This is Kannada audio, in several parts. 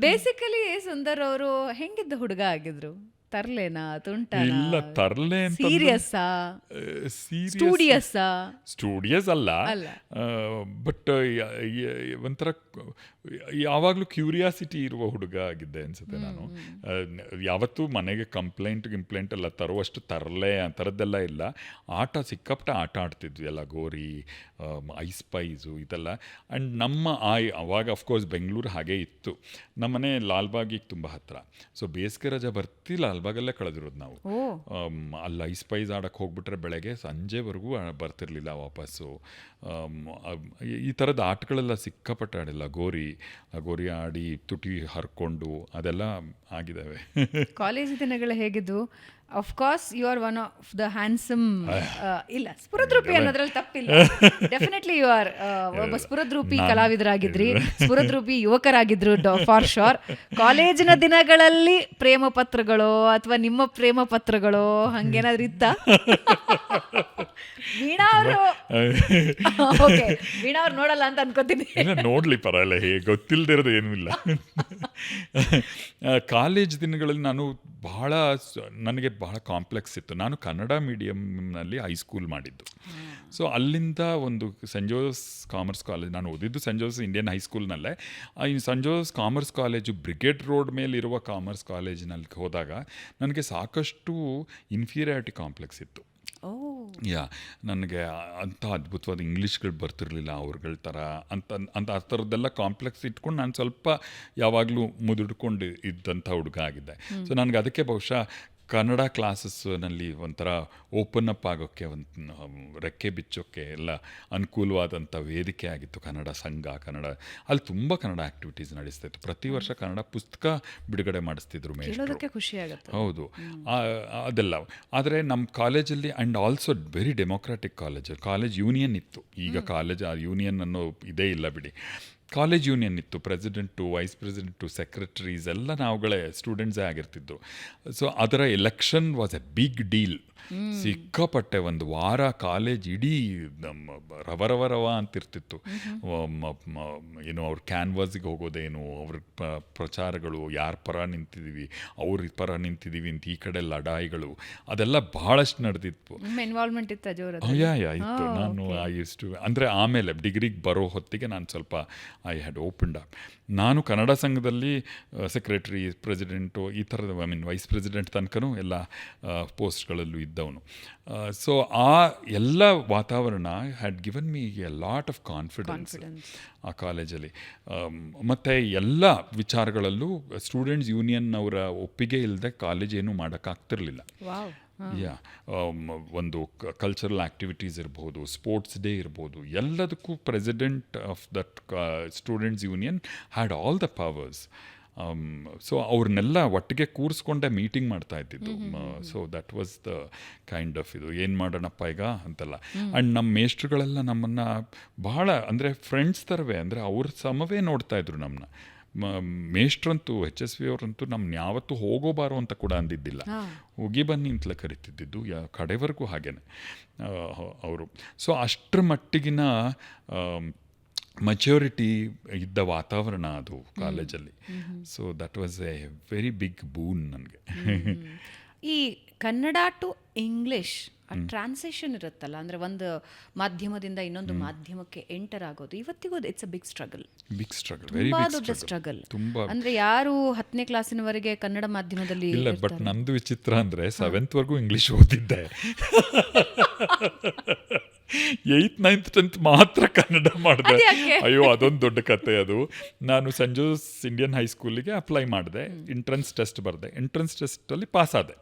ಬೇಸಿಕಲಿ ಸುಂದರ್ ಅವರು ಹೆಂಗಿದ್ದ ಹುಡುಗ ಆಗಿದ್ರು? ತರ್ಲೇನಾ, ತುಂಟನಾ, ಇಲ್ಲ ತರ್ಲೆ ಅಂತ ಸೀರಿಯಸ್ಸಾ, ಸ್ಟೂಡಿಯಸ್ಸಾ? ಸ್ಟೂಡಿಯಸ್ ಅಲ್ಲ, ಅಲ್ಲ. ಬಟ್ ಒಂಥರ ಯಾವಾಗಲೂ ಕ್ಯೂರಿಯಾಸಿಟಿ ಇರುವ ಹುಡುಗ ಆಗಿದ್ದೆ ಅನ್ಸುತ್ತೆ ನಾನು. ಯಾವತ್ತೂ ಮನೆಗೆ ಗಿಂಪ್ಲೇಂಟ್ ಎಲ್ಲ ತರುವಷ್ಟು ತರಲೆ ಆ ಥರದ್ದೆಲ್ಲ ಇಲ್ಲ. ಸಿಕ್ಕಾಪಟ್ಟೆ ಆಟ ಆಡ್ತಿದ್ವಿ ಎಲ್ಲ, ಗೋರಿ, ಐಸ್ ಪೈಸು ಇದೆಲ್ಲ. ಆ್ಯಂಡ್ ನಮ್ಮ ಅವಾಗ ಅಫ್ಕೋರ್ಸ್ ಬೆಂಗಳೂರು ಹಾಗೇ ಇತ್ತು. ನಮ್ಮನೆ ಲಾಲ್ಬಾಗಿಗೆ ತುಂಬ ಹತ್ತಿರ. ಸೊ ಬೇಸಿಗೆ ರಜೆ ಬರ್ತಿ ಲಾಲ್ಬಾಗಲ್ಲೇ ಕಳೆದಿರೋದು ನಾವು. ಅಲ್ಲಿ ಐಸ್ ಪೈಸ್ ಆಡೋಕ್ಕೆ ಹೋಗ್ಬಿಟ್ರೆ ಬೆಳಗ್ಗೆ ಸಂಜೆವರೆಗೂ ಬರ್ತಿರ್ಲಿಲ್ಲ ವಾಪಸ್ಸು. ಈ ಥರದ ಆಟಗಳೆಲ್ಲ ಸಿಕ್ಕಾಪಟ್ಟೆ ಆಡಿಲ್ಲ. ಗೋರಿ ಆಡಿ ತುಟಿ ಹರ್ಕೊಂಡು ಅದೆಲ್ಲ ಆಗಿದ್ದಾವೆ. ಕಾಲೇಜ್ ದಿನಗಳು ಹೇಗಿದ್ವು? Of course you are one of the handsome, ಇಲ್ಲ ಸ್ಫುರದ್ರೂಪಿ ಅನ್ನೋದ್ರಲ್ಲಿ ತಪ್ಪಿಲ್ಲ, ಡೆಫಿನೆಟ್ಲಿ ಯು ಆರ್ ಒಬ್ಬ ಸ್ಫುರದ್ರೂಪಿ ಕಲಾವಿದರಾಗಿದ್ರಿ, ಸ್ಫುರದ್ರೂಪಿ ಯುವಕರಾಗಿದ್ರು ಫಾರ್ ಶೋರ್. ಕಾಲೇಜಿನ ದಿನಗಳಲ್ಲಿ ಪ್ರೇಮ ಪತ್ರಗಳು ಅಥವಾ ನಿಮ್ಮ ಪ್ರೇಮ ಪತ್ರಗಳು ಹಂಗೇನಾದ್ರೂ ಇತ್ತ? ವೀಣಾ ಅವರು ವೀಣಾ ಅವ್ರು ನೋಡಲ್ಲ ಅಂತ ಅನ್ಕೋತೀನಿ. ನೋಡ್ಲಿ ಪರವಾಗಿಲ್ಲ, ಹೇಗೆ ಗೊತ್ತಿಲ್ಲದೆ ಇರೋದು ಏನೂ ಇಲ್ಲ. ಕಾಲೇಜ್ ದಿನಗಳಲ್ಲಿ ನನಗೆ ಬಹಳ ಕಾಂಪ್ಲೆಕ್ಸ್ ಇತ್ತು. ನಾನು ಕನ್ನಡ ಮೀಡಿಯಂನಲ್ಲಿ ಹೈಸ್ಕೂಲ್ ಮಾಡಿದ್ದು. ಸೊ ಅಲ್ಲಿಂದ ಒಂದು ಸೆಂಟ್ ಜೋಸೆಫ್ ಕಾಮರ್ಸ್ ಕಾಲೇಜ್, ನಾನು ಓದಿದ್ದು ಸೆಂಟ್ ಜೋಸೆಫ್ ಇಂಡಿಯನ್ ಹೈಸ್ಕೂಲ್ನಲ್ಲೇ. ಈ Saint Joseph commerce college Brigade Road ಮೇಲಿರುವ ಕಾಮರ್ಸ್ ಕಾಲೇಜಿನಲ್ಲಿ ಹೋದಾಗ ನನಗೆ ಸಾಕಷ್ಟು ಇನ್ಫೀರಿಯಾರಿಟಿ ಕಾಂಪ್ಲೆಕ್ಸ್ ಇತ್ತು. ನನಗೆ ಅಂಥ ಅದ್ಭುತವಾದ ಇಂಗ್ಲೀಷ್ಗಳು ಬರ್ತಿರ್ಲಿಲ್ಲ ಅವ್ರಗಳ ಥರ ಅಂತ ಆ ಥರದ್ದೆಲ್ಲ ಕಾಂಪ್ಲೆಕ್ಸ್ ಇಟ್ಕೊಂಡು ನಾನು ಸ್ವಲ್ಪ ಯಾವಾಗಲೂ ಮುದುಡ್ಕೊಂಡು ಇದ್ದಂಥ ಹುಡುಗ ಆಗಿದ್ದೆ. ಸೊ ನನಗೆ ಅದಕ್ಕೆ ಬಹುಶಃ ಕನ್ನಡ ಕ್ಲಾಸಸ್ನಲ್ಲಿ ಒಂಥರ ಓಪನ್ ಅಪ್ ಆಗೋಕ್ಕೆ, ಒಂದು ರೆಕ್ಕೆ ಬಿಚ್ಚೋಕ್ಕೆ ಎಲ್ಲ ಅನುಕೂಲವಾದಂಥ ವೇದಿಕೆ ಆಗಿತ್ತು ಕನ್ನಡ ಸಂಘ. ಅಲ್ಲಿ ತುಂಬ ಕನ್ನಡ ಆ್ಯಕ್ಟಿವಿಟೀಸ್ ನಡೆಸ್ತಾಯಿತ್ತು. ಪ್ರತಿ ವರ್ಷ ಕನ್ನಡ ಪುಸ್ತಕ ಬಿಡುಗಡೆ ಮಾಡಿಸ್ತಿದ್ರು ಮೇಷ್ಟ್ರು. ಹೌದು, ಅದೆಲ್ಲ. ಆದರೆ ನಮ್ಮ ಕಾಲೇಜಲ್ಲಿ and also very democratic college union ಇತ್ತು. ಈಗ ಕಾಲೇಜ್ ಆ ಯೂನಿಯನ್ ಅನ್ನೋ ಇದೇ ಇಲ್ಲ ಬಿಡಿ. ಕಾಲೇಜ್ ಯೂನಿಯನ್ ಇತ್ತು. ಪ್ರೆಸಿಡೆಂಟು, ವೈಸ್ ಪ್ರೆಸಿಡೆಂಟು, ಸೆಕ್ರೆಟರೀಸ್ ಎಲ್ಲ ನಾವುಗಳೇ ಸ್ಟೂಡೆಂಟ್ಸೇ ಆಗಿರ್ತಿದ್ದು. ಸೊ ಅದರ election was a big deal. ಸಿಕ್ಕಾಪಟ್ಟೆ ಒಂದು ವಾರ ಕಾಲೇಜ್ ಇಡೀ ರವ ಅಂತಿರ್ತಿತ್ತು. ಏನು ಅವ್ರ ಕ್ಯಾನ್ವಾಸಿಗೆ ಹೋಗೋದೇನು, ಅವ್ರ ಪ್ರಚಾರಗಳು, ಯಾರ ಪರ ನಿಂತಿದ್ದೀವಿ, ಅವ್ರ ಪರ ನಿಂತಿದ್ದೀವಿ ಅಂತ ಈ ಕಡೆ ಲಡಾಯಿಗಳು, ಅದೆಲ್ಲ ಬಹಳಷ್ಟು ನಡೆದಿತ್ತು. ಇನ್ವಾಲ್ವ್ಮೆಂಟ್ ಇತ್ತು. ಇತ್ತು. ನಾನು ಅಂದರೆ ಆಮೇಲೆ ಡಿಗ್ರಿಗೆ ಬರೋ ಹೊತ್ತಿಗೆ ನಾನು ಸ್ವಲ್ಪ ಐ ಹ್ಯಾಡ್ ಓಪನ್ಡ್ ಅಪ್. ನಾನು ಕನ್ನಡ ಸಂಘದಲ್ಲಿ ಸೆಕ್ರೆಟರಿ, ಪ್ರೆಸಿಡೆಂಟು, ಈ ಥರದ ವೈಸ್ ಪ್ರೆಸಿಡೆಂಟ್ ತನಕನೂ ಎಲ್ಲ ಪೋಸ್ಟ್ಗಳಲ್ಲೂ ಇದ್ದವನು. ಸೊ ಆ ಎಲ್ಲ ವಾತಾವರಣ had given me A lot of confidence ಆ ಕಾಲೇಜಲ್ಲಿ. ಮತ್ತು ಎಲ್ಲ ವಿಚಾರಗಳಲ್ಲೂ ಸ್ಟೂಡೆಂಟ್ಸ್ ಯೂನಿಯನ್ನವರ ಒಪ್ಪಿಗೆ ಇಲ್ಲದೆ ಕಾಲೇಜ್ ಏನೂ ಮಾಡೋಕ್ಕಾಗ್ತಿರ್ಲಿಲ್ಲ. ಒಂದು ಕಲ್ಚರಲ್ ಆ್ಯಕ್ಟಿವಿಟೀಸ್ ಇರ್ಬೋದು, ಸ್ಪೋರ್ಟ್ಸ್ ಡೇ ಇರ್ಬೋದು, ಎಲ್ಲದಕ್ಕೂ president of that students union had all the powers. So ಅವ್ರನ್ನೆಲ್ಲ ಒಟ್ಟಿಗೆ ಕೂರಿಸ್ಕೊಂಡೆ ಮೀಟಿಂಗ್ ಮಾಡ್ತಾ ಇದ್ದಿದ್ದು. So that was the kind of ಇದು, ಏನು ಮಾಡೋಣಪ್ಪ ಈಗ ಅಂತೆಲ್ಲ. ಆ್ಯಂಡ್ ನಮ್ಮ ಮೇಷ್ಟ್ರುಗಳೆಲ್ಲ ನಮ್ಮನ್ನು ಬಹಳ ಅಂದರೆ ಫ್ರೆಂಡ್ಸ್ ಥರವೇ, ಅಂದರೆ ಅವ್ರ ಸಮವೇ ನೋಡ್ತಾ ಇದ್ರು ನಮ್ಮನ್ನ. ಮೇಷ್ಟ್ರಂತೂ HSV ಅವರಂತೂ ನಮ್ಮನ್ನ ಯಾವತ್ತೂ ಹೋಗೋಬಾರೋ ಅಂತ ಕೂಡ ಅಂದಿದ್ದಿಲ್ಲ, ಹೋಗಿ ಬನ್ನಿ ಅಂತಲೇ ಕರಿತಿದ್ದಿದ್ದು ಕಡೆವರೆಗೂ ಹಾಗೇನೆ ಅವರು. ಸೊ ಅಷ್ಟರ ಮಟ್ಟಿಗಿನ ಮೆಚ್ಯೂರಿಟಿ ಇದ್ದ ವಾತಾವರಣ ಅದು ಕಾಲೇಜಲ್ಲಿ. So that was a very big boon ನನಗೆ. ಈ ಕನ್ನಡ ಟು ಇಂಗ್ಲಿಷ್ ಆ ಟ್ರಾನ್ಸಿಷನ್ ಇರುತ್ತಲ್ಲ, ಅಂದರೆ ಒಂದು ಮಾಧ್ಯಮದಿಂದ ಇನ್ನೊಂದು ಮಾಧ್ಯಮಕ್ಕೆ ಎಂಟರ್ ಆಗೋದು ಇವತ್ತಿಗೂ ಇಟ್ಸ್ ಅ ಬಿಗ್ ಸ್ಟ್ರಗಲ್, ತುಂಬಾ ದೊಡ್ಡ ಸ್ಟ್ರಗಲ್. ಅಂದರೆ ಯಾರು 10ನೇ ಕ್ಲಾಸಿನವರೆಗೆ ಕನ್ನಡ ಮಾಧ್ಯಮದಲ್ಲಿ ಇಲ್ಲ, ಬಟ್ ನಂದು ವಿಚಿತ್ರ ಅಂದರೆ 7th ವರೆಗೂ ಇಂಗ್ಲೀಷ್ ಓದಿದ್ದೆ. 8th 9th 10th ಮಾತ್ರ ಕನ್ನಡ ಮಾಡಿದೆ. ಅಯ್ಯೋ, ಅದೊಂದು ದೊಡ್ಡ ಕತೆ ಅದು. ನಾನು ಸೆಂಟ್ ಜೋಸೆಫ್ ಇಂಡಿಯನ್ ಹೈಸ್ಕೂಲಿಗೆ ಅಪ್ಲೈ ಮಾಡಿದೆ, ಎಂಟ್ರೆನ್ಸ್ ಟೆಸ್ಟ್ ಬರೆದೆ, ಎಂಟ್ರೆನ್ಸ್ ಟೆಸ್ಟಲ್ಲಿ ಪಾಸ್ ಆದೆ.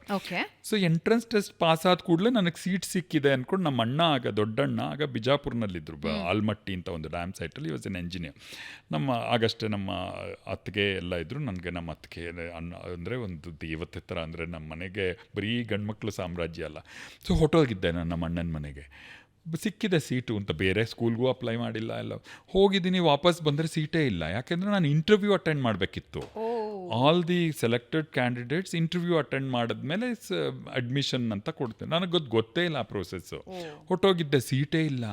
ಸೊ ಎಂಟ್ರೆನ್ಸ್ ಟೆಸ್ಟ್ ಪಾಸ್ ಆದ ಕೂಡಲೇ ನನಗೆ ಸೀಟ್ ಸಿಕ್ಕಿದೆ ಅಂದ್ಕೊಂಡು ನಮ್ಮ ಅಣ್ಣ, ಆಗದೇವಣ್ಣನ ಬಿಜಾಪುರ್ನಲ್ಲಿದ್ದರು, ಆಲ್ಮಟ್ಟಿ ಅಂತ ಒಂದು ಡ್ಯಾಮ್ ಸೈಟಲ್ಲಿ ವಾಸ್ ಎನ್ ಎಂಜಿನಿಯರ್. ಆಗಷ್ಟೇ ನಮ್ಮ ಅತ್ತಿಗೆ ಎಲ್ಲ ಇದ್ದರು. ನನಗೆ ನಮ್ಮ ಅತ್ತಿಗೆ ಅಂದರೆ ಒಂದು ದೇವತೆ ಥರ, ಅಂದರೆ ನಮ್ಮ ಮನೆಗೆ ಬರೀ ಗಂಡ್ಮಕ್ಳು ಸಾಮ್ರಾಜ್ಯ ಅಲ್ಲ. ಸೊ ಹೊಟ್ಟೋಗಿದ್ದೆ ನಾನು ನಮ್ಮ ಅಣ್ಣನ ಮನೆಗೆ. ಸಿಕ್ಕಿದೆ ಸೀಟು ಅಂತ, ಬೇರೆ ಸ್ಕೂಲ್ಗೂ ಅಪ್ಲೈ ಮಾಡಿಲ್ಲ, ಎಲ್ಲ ಹೋಗಿದ್ದೀನಿ. ವಾಪಸ್ ಬಂದರೆ ಸೀಟೇ ಇಲ್ಲ, ಯಾಕೆಂದರೆ ನಾನು ಇಂಟರ್ವ್ಯೂ ಅಟೆಂಡ್ ಮಾಡಬೇಕಿತ್ತು. All the selected candidates interview attend ಮಾಡಿದ್ಮೇಲೆ ಅಡ್ಮಿಷನ್ ಅಂತ ಕೊಡ್ತೇನೆ. ನನಗೆ ಗೊತ್ತೇ ಇಲ್ಲ ಆ ಪ್ರೋಸೆಸ್ಸು. ಹೊಟ್ಟೋಗಿದ್ದೆ, ಸೀಟೇ ಇಲ್ಲ.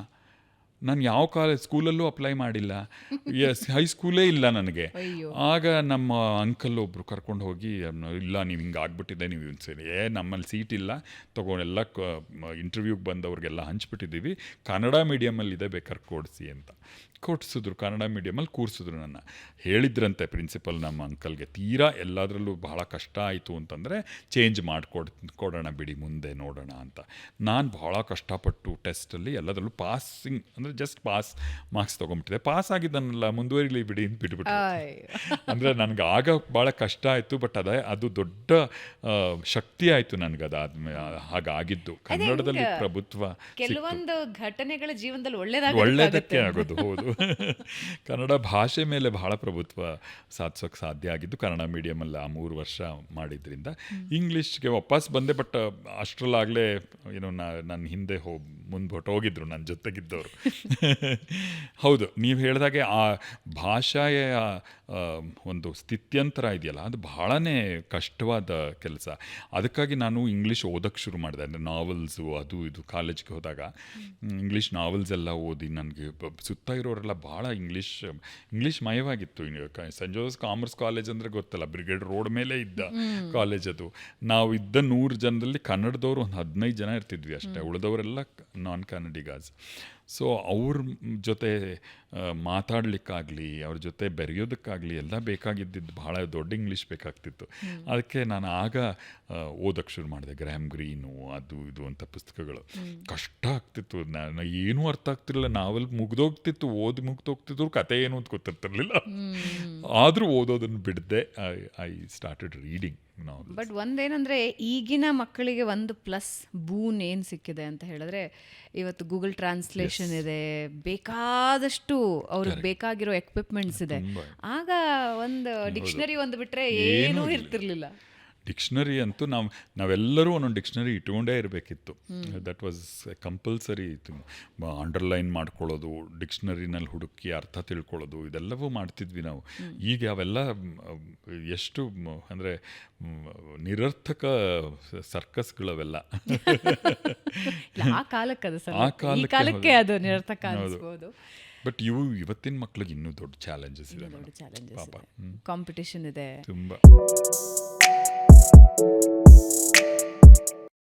ನಾನು ಯಾವ ಸ್ಕೂಲಲ್ಲೂ ಅಪ್ಲೈ ಮಾಡಿಲ್ಲ, ಹೈಸ್ಕೂಲೇ ಇಲ್ಲ ನನಗೆ. ಅಯ್ಯೋ. ಆಗ ನಮ್ಮ ಅಂಕಲ್ ಒಬ್ಬರು ಕರ್ಕೊಂಡು ಹೋಗಿ ಇಲ್ಲ ನೀವು ಹಿಂಗೆ ಆಗ್ಬಿಟ್ಟಿದೆ, ನೀವು ಸರಿ ನಮ್ಮಲ್ಲಿ ಸೀಟ್ ಇಲ್ಲ ತೊಗೊಂಡೆಲ್ಲ ಇಂಟರ್ವ್ಯೂಗೆ ಬಂದವ್ರಿಗೆಲ್ಲ ಹಂಚ್ಬಿಟ್ಟಿದ್ದೀವಿ, ಕನ್ನಡ ಮೀಡಿಯಮಲ್ಲಿದೆ ಬೇಕಾದ್ರೆ ಕೊಡಿಸಿ ಅಂತ ಕೊಡಿಸಿದ್ರು. ಕನ್ನಡ ಮೀಡಿಯಮಲ್ಲಿ ಕೂರಿಸಿದ್ರು. ನನ್ನ ಹೇಳಿದ್ರಂತೆ ಪ್ರಿನ್ಸಿಪಲ್ ನಮ್ಮ ಅಂಕಲ್ಗೆ, ತೀರಾ ಎಲ್ಲದರಲ್ಲೂ ಬಹಳ ಕಷ್ಟ ಆಯಿತು ಅಂತಂದರೆ ಚೇಂಜ್ ಕೊಡೋಣ ಬಿಡಿ, ಮುಂದೆ ನೋಡೋಣ ಅಂತ. ನಾನು ಭಾಳ ಕಷ್ಟಪಟ್ಟು ಟೆಸ್ಟಲ್ಲಿ ಎಲ್ಲದರಲ್ಲೂ ಪಾಸಿಂಗ್ ಅಂದರೆ ಜಸ್ಟ್ ಪಾಸ್ ಮಾರ್ಕ್ಸ್ ತೊಗೊಂಬಿಟ್ಟಿದೆ. ಪಾಸ್ ಆಗಿದ್ದನ್ನೆಲ್ಲ ಮುಂದುವರಿಲಿ ಬಿಡಿ ಅಂತ ಬಿಟ್ಬಿಟ್ಟು. ಅಂದರೆ ನನಗೆ ಆಗ ಭಾಳ ಕಷ್ಟ ಆಯಿತು, ಬಟ್ ಅದು ದೊಡ್ಡ ಶಕ್ತಿ ಆಯಿತು ನನಗೆ. ಅದಾದ್ಮೇಲೆ ಹಾಗಾಗಿದ್ದು ಕನ್ನಡದಲ್ಲಿ ಪ್ರಭುತ್ವ ಕೆಲವೊಂದು ಘಟನೆಗಳ ಜೀವನದಲ್ಲಿ ಒಳ್ಳೆಯದಕ್ಕೆ ಆಗೋದು. ಹೌದು, ಕನ್ನಡ ಭಾಷೆ ಮೇಲೆ ಬಹಳ ಪ್ರಭುತ್ವ ಸಾಧಿಸೋಕೆ ಸಾಧ್ಯ ಆಗಿದ್ದು ಕನ್ನಡ ಮೀಡಿಯಮಲ್ಲಿ ಆ 3 ವರ್ಷ ಮಾಡಿದ್ರಿಂದ. ಇಂಗ್ಲೀಷ್ಗೆ ವಾಪಸ್ ಬಂದೆ, ಬಟ್ ಅಷ್ಟರಲ್ಲಾಗಲೇ ಏನೋ ನನ್ನ ಹಿಂದೆ ಮುಂದೆ ಹೋಗಿದ್ರು ನನ್ನ ಜೊತೆಗಿದ್ದವರು. ಹೌದು, ನೀವು ಹೇಳಿದಾಗೆ ಆ ಭಾಷೆಯ ಒಂದು ಸ್ಥಿತ್ಯಂತರ ಇದೆಯಲ್ಲ, ಅದು ಬಹಳನೇ ಕಷ್ಟವಾದ ಕೆಲಸ. ಅದಕ್ಕಾಗಿ ನಾನು ಇಂಗ್ಲೀಷ್ ಓದೋಕ್ಕೆ ಶುರು ಮಾಡಿದೆ. ಅಂದರೆ ನಾವೆಲ್ಸು ಅದು ಇದು ಕಾಲೇಜ್ಗೆ ಹೋದಾಗ ಇಂಗ್ಲೀಷ್ ನಾವೆಲ್ಸ್ ಎಲ್ಲ ಓದಿ ನನಗೆ ಸುತ್ತ ಇರೋರೆಲ್ಲ ಭಾಳ ಇಂಗ್ಲೀಷ್ ಮಯವಾಗಿತ್ತು. ಸೆಂಟ್ ಜೋಸೆಫ್ ಕಾಮರ್ಸ್ ಕಾಲೇಜ್ ಅಂದರೆ ಗೊತ್ತಲ್ಲ, ಬ್ರಿಗೇಡ್ ರೋಡ್ ಮೇಲೆ ಇದ್ದ ಕಾಲೇಜ್ ಅದು. ನಾವು ಇದ್ದ 100 ಜನದಲ್ಲಿ ಕನ್ನಡದವರು ಒಂದು 15 ಜನ ಇರ್ತಿದ್ವಿ ಅಷ್ಟೇ, ಉಳಿದವರೆಲ್ಲ ನಾನ್ ಕನ್ನಡಿಗಾಸ್. ಸೊ ಅವ್ರ ಜೊತೆ ಮಾತಾಡಲಿಕ್ಕಾಗಲಿ ಅವ್ರ ಜೊತೆ ಬೆರೆಯೋದಕ್ಕಾಗಲಿ ಎಲ್ಲ ಬೇಕಾಗಿದ್ದಿದ್ದು ಭಾಳ ದೊಡ್ಡ ಇಂಗ್ಲೀಷ್ ಬೇಕಾಗ್ತಿತ್ತು. ಅದಕ್ಕೆ ನಾನು ಆಗ ಓದೋಕ್ಕೆ ಶುರು ಮಾಡಿದೆ. ಗ್ರ್ಯಾಮ್ ಗ್ರೀನು ಅದು ಇದು ಅಂತ ಪುಸ್ತಕಗಳು. ಕಷ್ಟ ಆಗ್ತಿತ್ತು, ನಾನು ಏನೂ ಅರ್ಥ ಆಗ್ತಿರಲಿಲ್ಲ. ನಾವೆಲ್ಲ ಮುಗ್ದೋಗ್ತಿತ್ತು, ಮುಗ್ದೋಗ್ತಿದ್ರು, ಕತೆ ಏನು ಅಂತ ಗೊತ್ತಿರ್ತಿರ್ಲಿಲ್ಲ. ಆದರೂ ಓದೋದನ್ನು ಬಿಡದೆ ಐ ಸ್ಟಾರ್ಟೆಡ್ ರೀಡಿಂಗ್. ಬಟ್ ಒಂದೇನಂದರೆ ಈಗಿನ ಮಕ್ಕಳಿಗೆ ಒಂದು ಪ್ಲಸ್ ಬೂನ್ ಏನು ಸಿಕ್ಕಿದೆ ಅಂತ ಹೇಳಿದ್ರೆ, ಇವತ್ತು ಗೂಗಲ್ ಟ್ರಾನ್ಸ್ಲೇಷನ್ ಇದೆ, ಬೇಕಾದಷ್ಟು ಅವ್ರಿಗೆ ಬೇಕಾಗಿರೋ ಎಕ್ವಿಪ್ಮೆಂಟ್ಸ್ ಇದೆ. ಆಗ ಒಂದು ಡಿಕ್ಷನರಿ ಒಂದು ಬಿಟ್ಟರೆ ಏನೂ ಇರ್ತಿರ್ಲಿಲ್ಲ. ಡಿಕ್ಷನರಿ ಅಂತೂ ನಾವೆಲ್ಲರೂ ಒಂದೊಂದು ಡಿಕ್ಷನರಿ ಇಟ್ಕೊಂಡೇ ಇರಬೇಕಿತ್ತು. That was compulsory. ಅಂಡರ್ಲೈನ್ ಮಾಡ್ಕೊಳ್ಳೋದು, ಡಿಕ್ಷನರಿನಲ್ಲಿ ಹುಡುಕಿ ಅರ್ಥ ತಿಳ್ಕೊಳ್ಳೋದು, ಇದೆಲ್ಲವೂ ಮಾಡ್ತಿದ್ವಿ ನಾವು. ಈಗ ಅವೆಲ್ಲ ಎಷ್ಟು ಅಂದರೆ ನಿರರ್ಥಕ ಸರ್ಕಸ್ಗಳವೆಲ್ಲ. ಆ ಕಾಲಕ್ಕೆ ಅದು ನಿರರ್ಥಕ ಅನಿಸ್ಬೋದು. ಬಟ್ ಇವತ್ತಿನ ಮಕ್ಳಿಗೆ ಇನ್ನೂ ದೊಡ್ಡ ಚಾಲೆಂಜಸ್ ಇದೆ, ಕಾಂಪಿಟೇಷನ್ ಇದೆ ತುಂಬ.